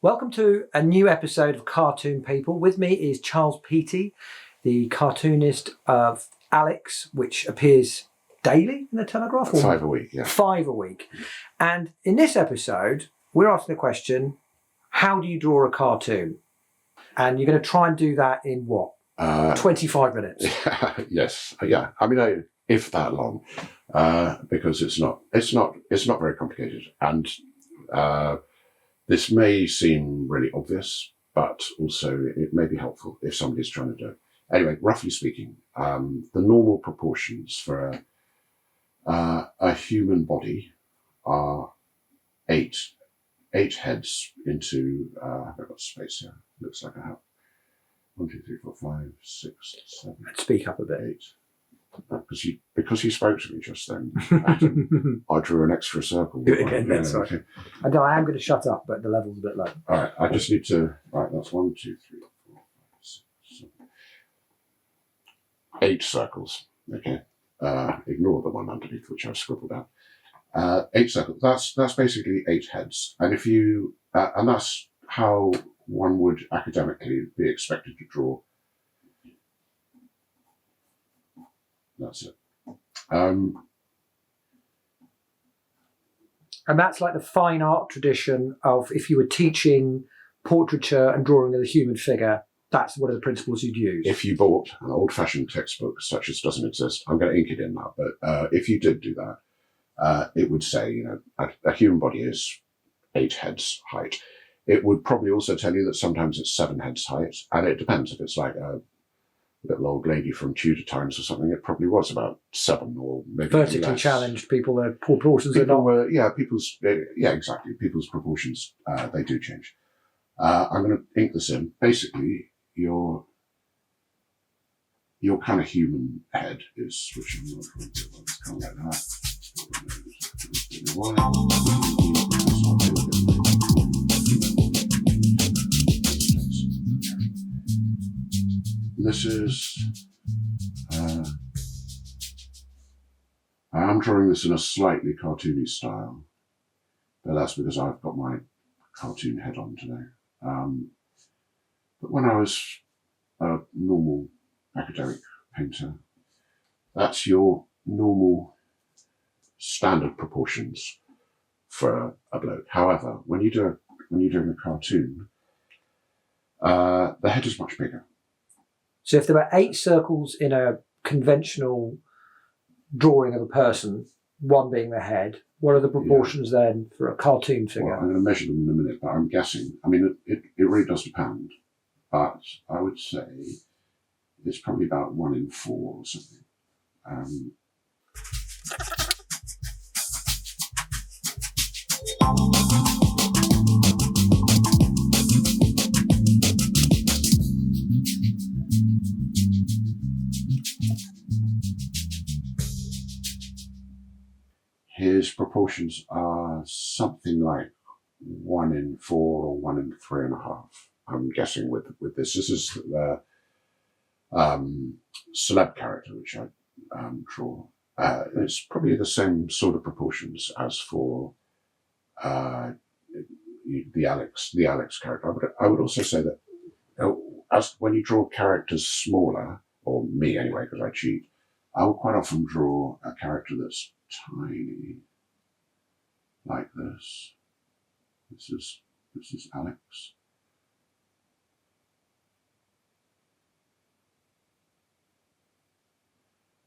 Welcome to a new episode of Cartoon People. With me is Charles Peattie, the cartoonist of Alex, which appears daily in the Telegraph? 5 a week, yeah. 5 a week. And in this episode, we're asking the question, how do you draw a cartoon? And you're going to try and do that in what? 25 minutes? Yes, yeah. I mean, if that long, because it's not very complicated. And this may seem really obvious, but also it may be helpful if somebody's trying to do it. Anyway, roughly speaking, the normal proportions for a human body are eight heads into, I've got space here, looks like I have 1, 2, 3, 4, 5, 6, 7. Speak up a bit. 8. Because you spoke to me just then, Adam, I drew an extra circle. Do it again then, sorry. Okay. I am going to shut up, but the level's a bit low. All right, I just need to, right, that's 1, 2, 3, 4, 5, 6, 7. 8 circles, okay. Ignore the one underneath, which I've scribbled out. 8 circles, that's basically 8 heads. And if you, and that's how one would academically be expected to draw. That's it. And that's like the fine art tradition of if you were teaching portraiture and drawing of the human figure, that's one of the principles you'd use. If you bought an old-fashioned textbook, such as doesn't exist, I'm going to ink it in now, but if you did do that, it would say, a human body is 8 heads height. It would probably also tell you that sometimes it's 7 heads height, and it depends. If it's like a little old lady from Tudor times or something, it probably was about 7 or maybe vertically less. Challenged people, their proportions people are not. Were, yeah, exactly. People's proportions, they do change. I'm going to ink this in. Basically, your kind of human head is switching kind of like that. This is, I am drawing this in a slightly cartoony style, but that's because I've got my cartoon head on today. But when I was a normal academic painter, that's your normal standard proportions for a bloke. However, when you're doing a cartoon, the head is much bigger. So if there were 8 circles in a conventional drawing of a person, one being the head, what are the proportions then for a cartoon figure? Well, I'm going to measure them in a minute, but I'm guessing. I mean, it really does depend, but I would say it's probably about 1 in 4 or something. His proportions are something like 1 in 4 or 1 in 3.5. I'm guessing with this. This is the Celeb character, which I draw. It's probably the same sort of proportions as for the Alex character. I would also say that as when you draw characters smaller, or me anyway, because I cheat, I will quite often draw a character that's tiny, like this. This is Alex.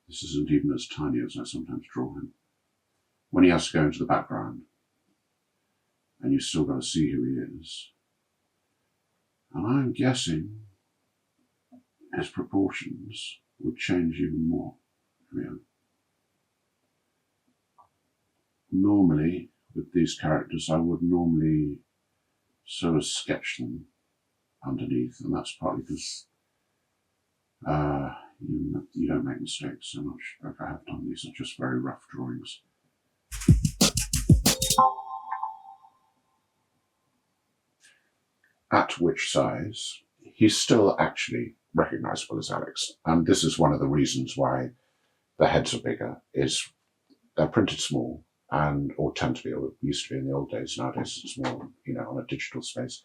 This isn't even as tiny as I sometimes draw him. When he has to go into the background, and you still got to see who he is. And I'm guessing his proportions would change even more. Yeah. Normally, with these characters, I would normally sort of sketch them underneath, and that's partly because you don't make mistakes so much. Like I have done, these are just very rough drawings. At which size, he's still actually recognizable as Alex. And this is one of the reasons why the heads are bigger, is they're printed small, or tend to be, or used to be in the old days. Nowadays it's more, on a digital space.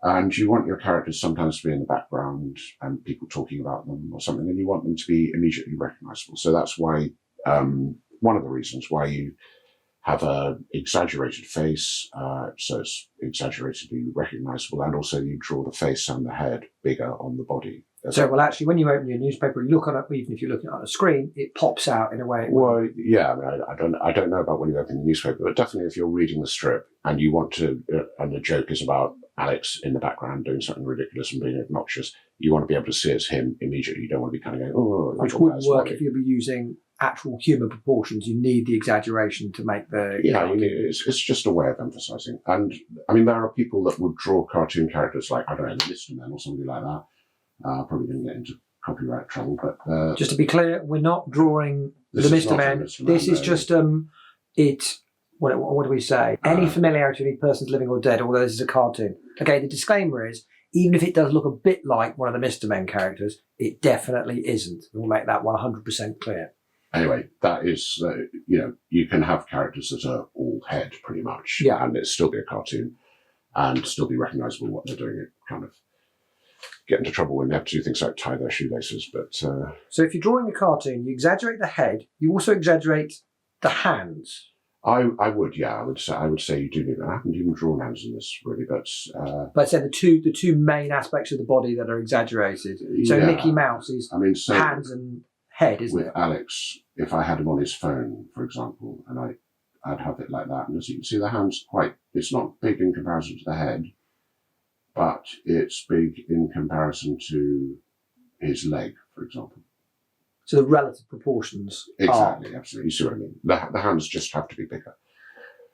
And you want your characters sometimes to be in the background and people talking about them or something, and you want them to be immediately recognizable. So that's why, one of the reasons why you have an exaggerated face, so it's exaggeratedly recognizable, and also you draw the face and the head bigger on the body. So, well, actually, when you open your newspaper, you look on it, even if you're looking on a screen, it pops out in a way. Well, yeah, I mean, I don't know about when you open the newspaper, but definitely if you're reading the strip and you want to, and the joke is about Alex in the background doing something ridiculous and being obnoxious, you want to be able to see it's him immediately. You don't want to be kind of going, oh, which wouldn't work if you'd be using actual human proportions. You need the exaggeration to make the... Yeah, it's just a way of emphasising. And, I mean, there are people that would draw cartoon characters like, I don't know, the Mr. Men or somebody like that. Probably going to get into copyright trouble, but... just to be clear, we're not drawing the Mr. Men. This is just, what do we say? Any familiarity with any person's living or dead, although this is a cartoon. Okay, the disclaimer is, even if it does look a bit like one of the Mr. Men characters, it definitely isn't. We'll make that 100% clear. Anyway, that is, you can have characters that are all head, pretty much, and it still be a cartoon, and still be recognisable what they're doing. It kind of get into trouble when they have to do things like tie their shoelaces. But so if you're drawing a cartoon, you exaggerate the head, you also exaggerate the hands. I would say you do need that. I haven't even drawn hands in this really, but so the two main aspects of the body that are exaggerated. So Mickey Mouse is hands and head, isn't it? With Alex, if I had him on his phone, for example, and I'd have it like that, and as you can see, the hands it's not big in comparison to the head, but it's big in comparison to his leg, for example. So the relative proportions Exactly, absolutely. You see what I mean? The hands just have to be bigger.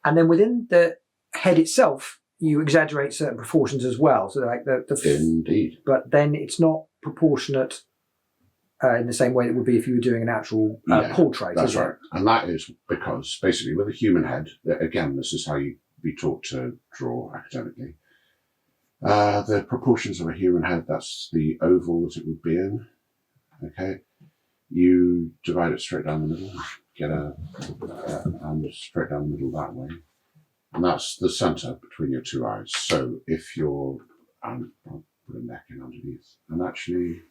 And then within the head itself, you exaggerate certain proportions as well. So like Indeed. But then it's not proportionate in the same way it would be if you were doing an actual portrait. That's right. And that is because basically with a human head, again, this is how you be taught to draw academically. The proportions of a human head, that's the oval that it would be in. Okay. You divide it straight down the middle, get and straight down the middle that way. And that's the centre between your two eyes. So if you're, I'll put a neck in underneath. And actually,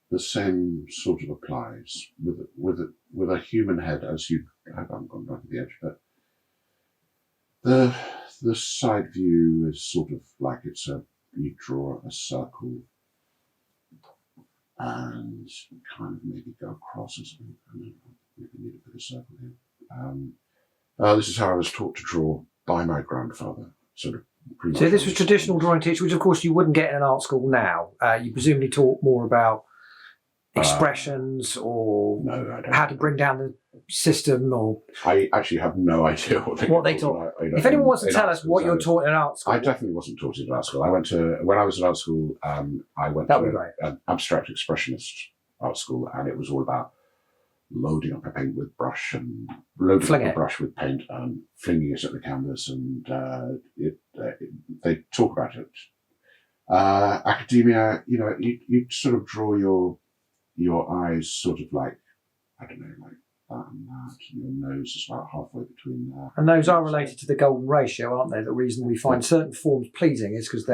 the same sort of applies with a human head as you, I haven't gone right at the edge, but the side view is sort of like you draw a circle and kind of maybe go across or something. I don't know, maybe need a bit of circle here. This is how I was taught to draw by my grandfather. So this was traditional drawing teacher, which of course you wouldn't get in an art school now. You presumably taught more about expressions or how to bring down the system, or I actually have no idea what they taught. If anyone wants to tell us what you're taught in art school. I definitely wasn't taught in art school. When I was in art school, I went to an abstract expressionist art school, and it was all about loading up a paint with brush and loading up a brush with paint and flinging it at the canvas, and they talk about it. Academia, you sort of draw your eyes sort of like, I don't know, like that and that. Your nose is about halfway between there. And those are related to the golden ratio, aren't they? The reason we find certain forms pleasing is because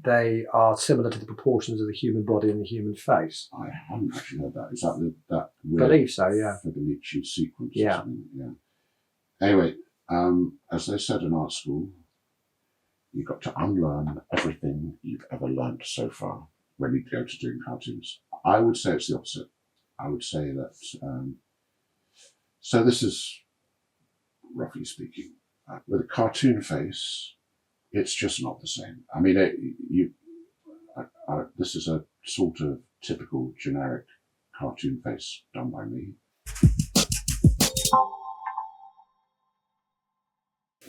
they are similar to the proportions of the human body and the human face. I haven't actually heard that. Is that that I believe so, yeah. Fibonacci sequence or something? Yeah. Anyway, as they said in art school, you've got to unlearn everything you've ever learned so far when you go to doing cartoons. I would say it's the opposite. I would say that, so this is, roughly speaking, with a cartoon face, it's just not the same. I mean, this is a sort of typical generic cartoon face done by me.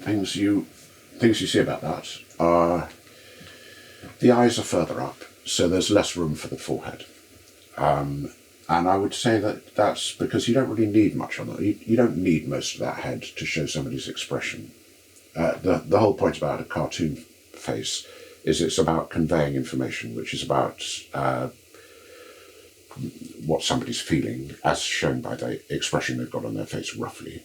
Things you see about that are the eyes are further up, so there's less room for the forehead. And I would say that that's because you don't really need much on that. You don't need most of that head to show somebody's expression. The whole point about a cartoon face is it's about conveying information, which is about what somebody's feeling as shown by the expression they've got on their face, roughly.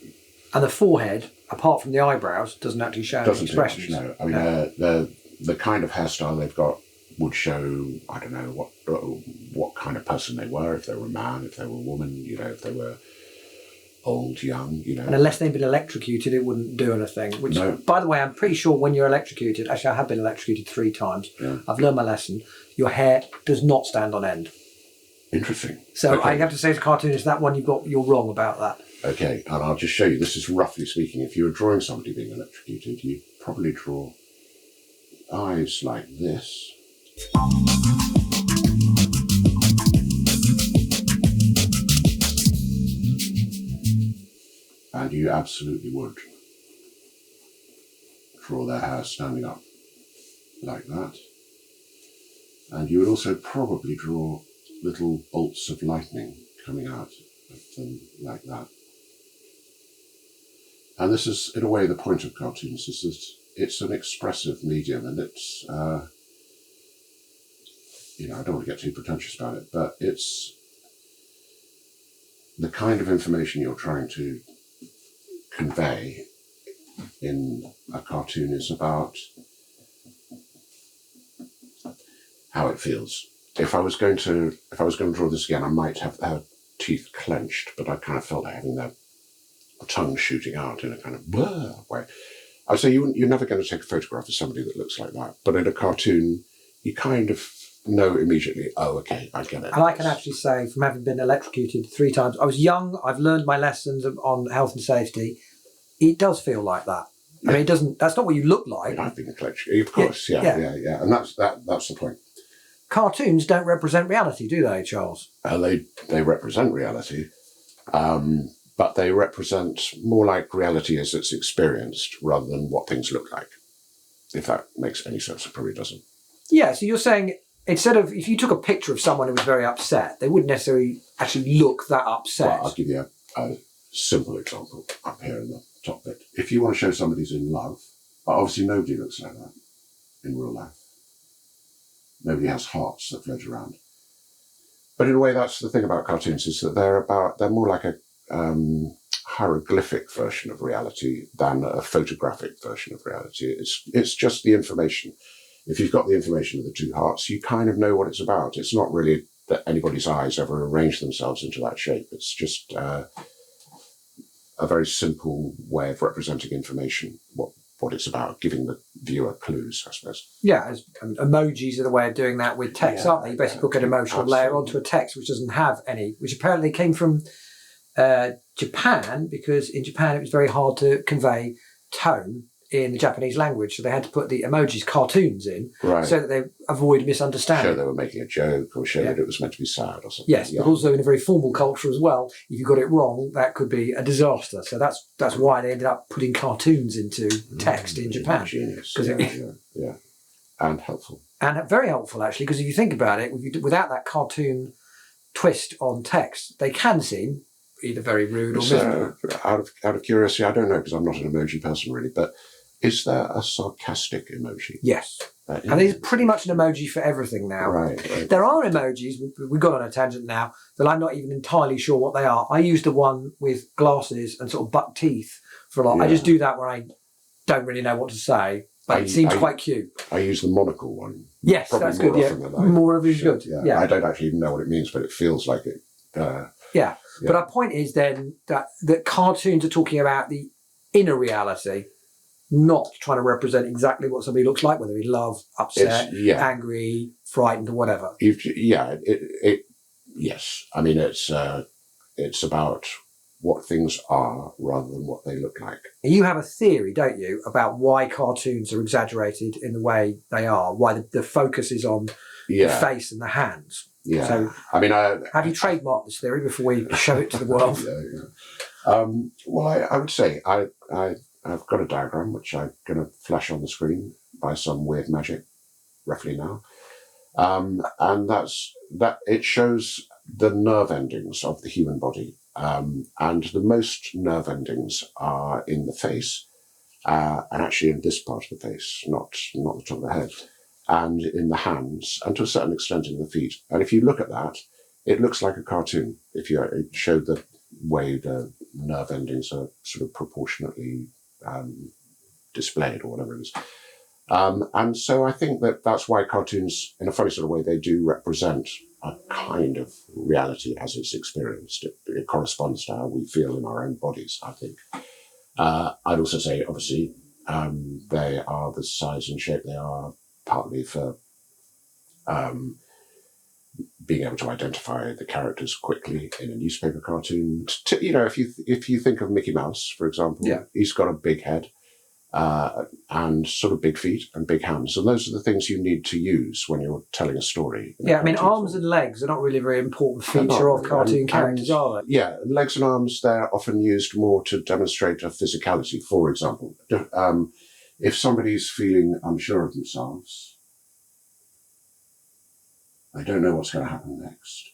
And the forehead, apart from the eyebrows, doesn't actually show any expressions. No. I mean, the kind of hairstyle they've got would show, I don't know, what kind of person they were, if they were a man, if they were a woman, you know, if they were old, young, you know. And unless they've been electrocuted, it wouldn't do anything. Which, by the way, I'm pretty sure when you're electrocuted, actually I have been electrocuted 3 times. Yeah. I've learned my lesson. Your hair does not stand on end. Interesting. So I have to say as a cartoonist, that one you're wrong about that. Okay, and I'll just show you, this is roughly speaking, if you were drawing somebody being electrocuted, you'd probably draw eyes like this. And you absolutely would draw their hair standing up like that. And you would also probably draw little bolts of lightning coming out of them like that. And this is, in a way, the point of cartoons, is that it's an expressive medium, and it's, you know, I don't want to get too pretentious about it, but it's the kind of information you're trying to convey in a cartoon is about how it feels. If I was going to draw this again, I might have her teeth clenched, but I kind of felt like having their tongue shooting out in a kind of blur way. I would say you're never going to take a photograph of somebody that looks like that, but in a cartoon, you kind of know immediately, oh, okay, I get it. And I can actually say, from having been electrocuted 3 times, I was young, I've learned my lessons on health and safety. It does feel like that. Yeah. I mean, it doesn't, that's not what you look like. I mean, I've been electrocuted, of course, yeah. And that's the point. Cartoons don't represent reality, do they, Charles? They represent reality, but they represent more like reality as it's experienced rather than what things look like. If that makes any sense, it probably doesn't. Yeah, so you're saying, instead of, if you took a picture of someone who was very upset, they wouldn't necessarily actually look that upset. Well, I'll give you a simple example up here in the top bit. If you want to show somebody who's in love, obviously nobody looks like that in real life. Nobody has hearts that float around. But in a way, that's the thing about cartoons, is that they're more like a hieroglyphic version of reality than a photographic version of reality. It's just the information. If you've got the information of the 2 hearts, you kind of know what it's about. It's not really that anybody's eyes ever arrange themselves into that shape. It's just a very simple way of representing information, what it's about, giving the viewer clues, I suppose. Yeah, emojis are the way of doing that with text, aren't they? You basically put an emotional layer onto a text which doesn't have any, which apparently came from Japan, because in Japan it was very hard to convey tone in the Japanese language, so they had to put the emojis, cartoons in, so that they avoid misunderstanding. Show they were making a joke, or show that it was meant to be sad or something. Yes, but also in a very formal culture as well, if you got it wrong, that could be a disaster. So that's why they ended up putting cartoons into text in Japan. Genius. Yeah. And helpful. And very helpful, actually, because if you think about it, without that cartoon twist on text, they can seem either very rude or miserable. Out of curiosity, I don't know, because I'm not an emoji person really, but is there a sarcastic emoji? Yes. And there's pretty much an emoji for everything now. Right. There are emojis, we've got on a tangent now, that I'm not even entirely sure what they are. I use the one with glasses and sort of buck teeth for a lot. Yeah. I just do that when I don't really know what to say, but it seems quite cute. I use the monocle one. Yes, that's good. Yeah. More of it is good. Yeah. I don't actually even know what it means, but it feels like it. Yeah. But our point is then that cartoons are talking about the inner reality, not trying to represent exactly what somebody looks like, whether in love, upset, angry, frightened, or whatever. Yes. I mean, it's about what things are rather than what they look like. You have a theory, don't you, about why cartoons are exaggerated in the way they are, why the focus is on the face and the hands. Yeah. So, I mean, have you trademarked this theory before we show it to the world? Well, I would say I've got a diagram which I'm going to flash on the screen by some weird magic, roughly now. And that it shows the nerve endings of the human body. And the most nerve endings are in the face, and actually in this part of the face, not the top of the head, and in the hands, and to a certain extent in the feet. And if you look at that, it looks like a cartoon. If you showed the way the nerve endings are sort of proportionately displayed or whatever it is. And so I think that's why cartoons, in a funny sort of way, they do represent a kind of reality as it's experienced. It corresponds to how we feel in our own bodies, I think. I'd also say, obviously, they are the size and shape they are partly for being able to identify the characters quickly in a newspaper cartoon. If you think of Mickey Mouse, for example, he's got a big head and sort of big feet and big hands. And those are the things you need to use when you're telling a story. Yeah, I mean, arms and legs are not really a very important feature of cartoon characters, are they? Yeah, legs and arms, they're often used more to demonstrate a physicality. For example, if somebody's feeling unsure of themselves, I don't know what's going to happen next.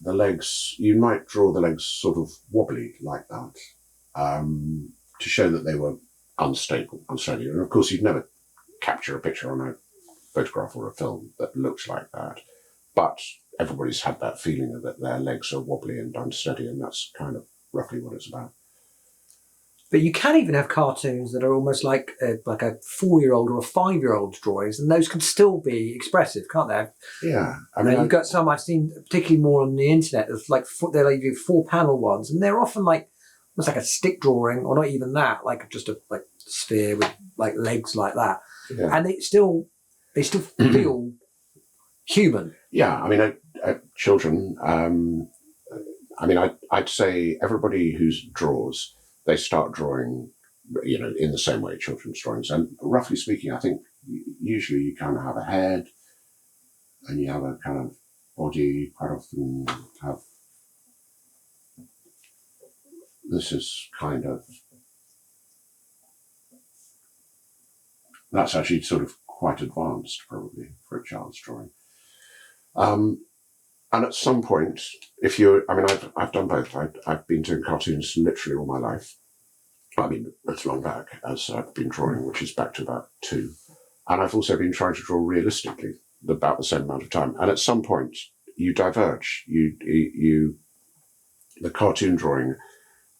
The legs, you might draw the legs sort of wobbly like that to show that they were unstable, unsteady. And of course, you'd never capture a picture on a photograph or a film that looks like that. But everybody's had that feeling that their legs are wobbly and unsteady, and that's kind of roughly what it's about. But you can even have cartoons that are almost like a 4-year-old or a 5-year-old's drawings, and those can still be expressive, can't they? Yeah, I mean, you've got some I've seen, particularly more on the internet. It's like they're like 4-panel ones, and they're often like almost like a stick drawing, or not even that, like just a sphere with like legs like that, and they still feel human. Yeah, I mean, children. I'd say everybody who draws, they start drawing, in the same way children's drawings. And roughly speaking, I think usually you kind of have a head and you have a kind of body. Quite often have, this is kind of, that's actually sort of quite advanced probably for a child's drawing. And at some point, I've done both. I've been doing cartoons literally all my life. I mean, as long back as I've been drawing, which is back to about 2. And I've also been trying to draw realistically about the same amount of time. And at some point, you diverge. The cartoon drawing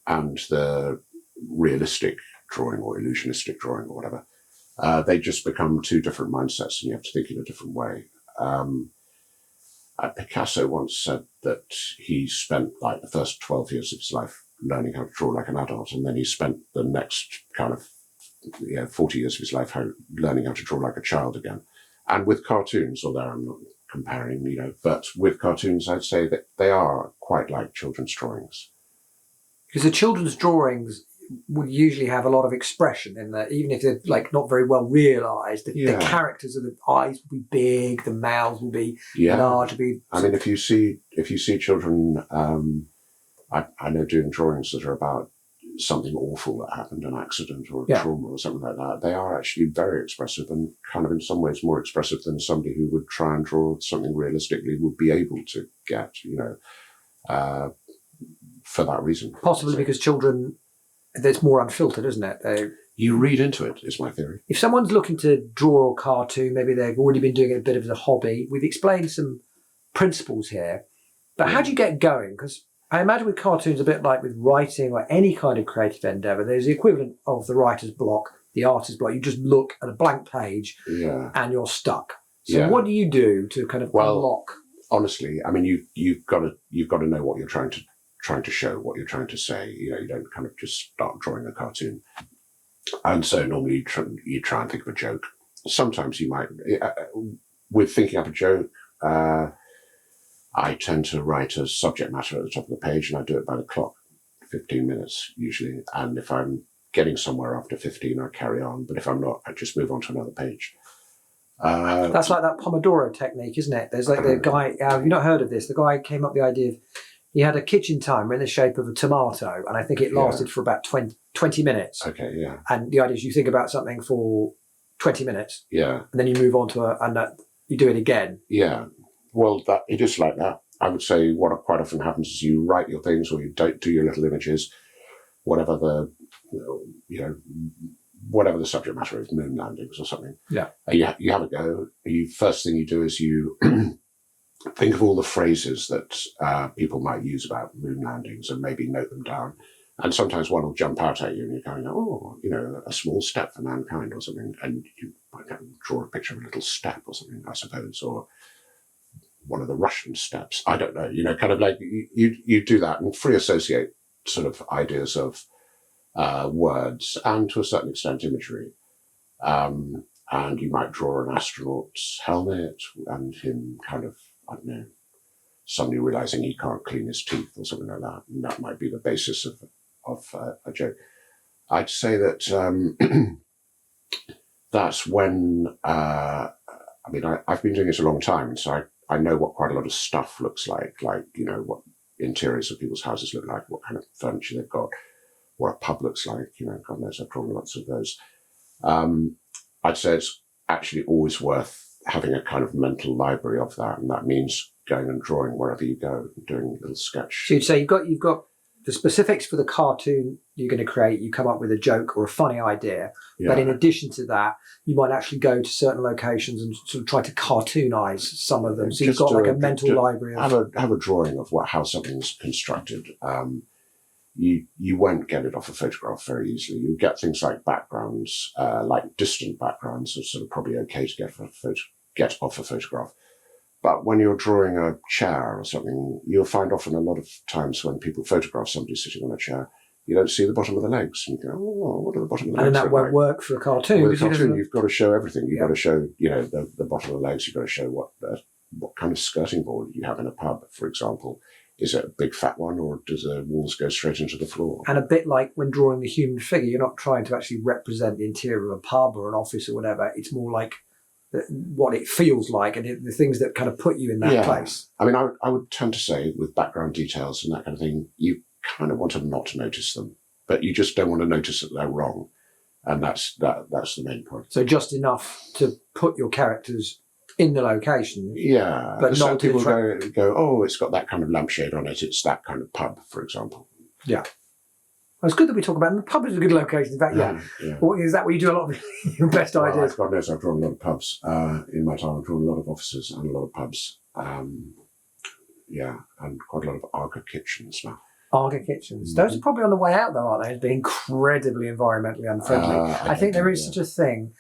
and the realistic drawing or illusionistic drawing or whatever, they just become 2 different mindsets, and you have to think in a different way. Picasso once said that he spent like the first 12 years of his life learning how to draw like an adult, and then he spent the next kind of 40 years of his life learning how to draw like a child again. And with cartoons, although I'm not comparing, but with cartoons, I'd say that they are quite like children's drawings. Because the children's drawings would usually have a lot of expression in there, even if they're like not very well realised. The characters of the eyes will be big, the mouths will be large. I mean, if you see children, I know doing drawings that are about something awful that happened, an accident or a trauma or something like that, they are actually very expressive, and kind of in some ways more expressive than somebody who would try and draw something realistically would be able to get, for that reason. Possibly because children, it's more unfiltered, isn't it? You read into it, is my theory. If someone's looking to draw a cartoon, maybe they've already been doing it a bit as a hobby. We've explained some principles here, but how do you get going? Because I imagine with cartoons, a bit like with writing or any kind of creative endeavour, there's the equivalent of the writer's block, the artist's block. You just look at a blank page and you're stuck. So what do you do to kind of unlock? Honestly, I mean, you've got to know what you're trying to show, what you're trying to say. You don't kind of just start drawing a cartoon. And so normally you try and think of a joke. Sometimes you might, with thinking up a joke, I tend to write a subject matter at the top of the page, and I do it by the clock, 15 minutes usually. And if I'm getting somewhere after 15, I carry on. But if I'm not, I just move on to another page. That's like that Pomodoro technique, isn't it? There's like the guy, have you not heard of this? The guy came up with the idea of, he had a kitchen timer in the shape of a tomato, and I think it lasted for about 20 minutes. Okay, yeah. And the idea is you think about something for 20 minutes. Yeah. And then you move on to you do it again. Yeah. Well, it is like that. I would say what quite often happens is you write your things, or you don't do your little images, whatever the whatever the subject matter is, moon landings or something. Yeah. You have a go. First thing you do is you think of all the phrases that people might use about moon landings and maybe note them down. And sometimes one will jump out at you and you kind of go, oh, a small step for mankind or something. And you might draw a picture of a little step or something, I suppose, or one of the Russian steps. I don't know, kind of like you do that and free associate sort of ideas of words and to a certain extent imagery. And you might draw an astronaut's helmet and him kind of, I don't know, suddenly realizing he can't clean his teeth or something like that. And that might be the basis of a joke. I'd say that that's when, I've been doing this a long time, so I know what quite a lot of stuff looks like what interiors of people's houses look like, what kind of furniture they've got, what a pub looks like, God knows, I've drawn lots of those. I'd say it's actually always worth having a kind of mental library of that, and that means going and drawing wherever you go, doing a little sketch. So you'd say you've got the specifics for the cartoon you're going to create, you come up with a joke or a funny idea. Yeah. But in addition to that, you might actually go to certain locations and sort of try to cartoonize some of them. So you've got like a mental library. Have a drawing of how something's constructed. You won't get it off a photograph very easily. You get things like backgrounds, like distant backgrounds are sort of probably okay to get off a photograph. But when you're drawing a chair or something, you'll find often a lot of times when people photograph somebody sitting on a chair, you don't see the bottom of the legs. And you go, oh, what are the bottom of the legs? And that won't work for a cartoon. With a cartoon, you've got to show everything. You've got to show, the bottom of the legs. You've got to show what kind of skirting board you have in a pub, for example. Is it a big fat one, or does the walls go straight into the floor? And a bit like when drawing the human figure, you're not trying to actually represent the interior of a pub or an office or whatever. It's more like what it feels like and the things that kind of put you in that place. I mean, I would tend to say with background details and that kind of thing, you kind of want to not notice them, but you just don't want to notice that they're wrong. And that's the main point. So just enough to put your characters in the location. Yeah. But some people go, oh, it's got that kind of lampshade on it. It's that kind of pub, for example. Yeah. Well, it's good that we talk about it. The pub is a good location. In fact, yeah. Or is that where you do a lot of your best ideas? God knows I've drawn a lot of pubs. In my time, I've drawn a lot of offices and a lot of pubs. And quite a lot of Arga kitchens now. Arga kitchens. Those are probably on the way out, though, aren't they? As being incredibly environmentally unfriendly. I think there is such a thing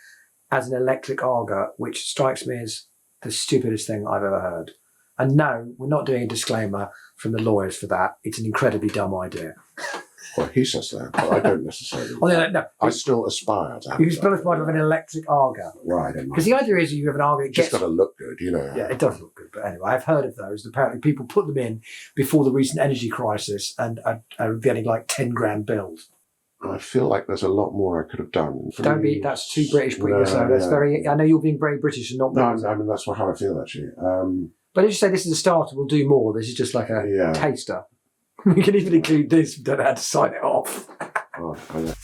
as an electric Arga, which strikes me as the stupidest thing I've ever heard. And no, we're not doing a disclaimer from the lawyers for that. It's an incredibly dumb idea. Well, he says that, but I don't necessarily. No. I still aspire to have. You still aspire to have an electric Arga. Right. Because the idea is you have an Arga. It's just got to look good, Yeah, it does look good. But anyway, I've heard of those. Apparently people put them in before the recent energy crisis and are getting like 10 grand bills. I feel like there's a lot more I could have done. Don't be, that's too British putting yourself. That's very, I know you're being very British and not British. No, I mean, that's how I feel actually. But as you say, this is a starter, we'll do more. This is just like a taster. We can even include this, we don't know how to sign it off. Oh, I know.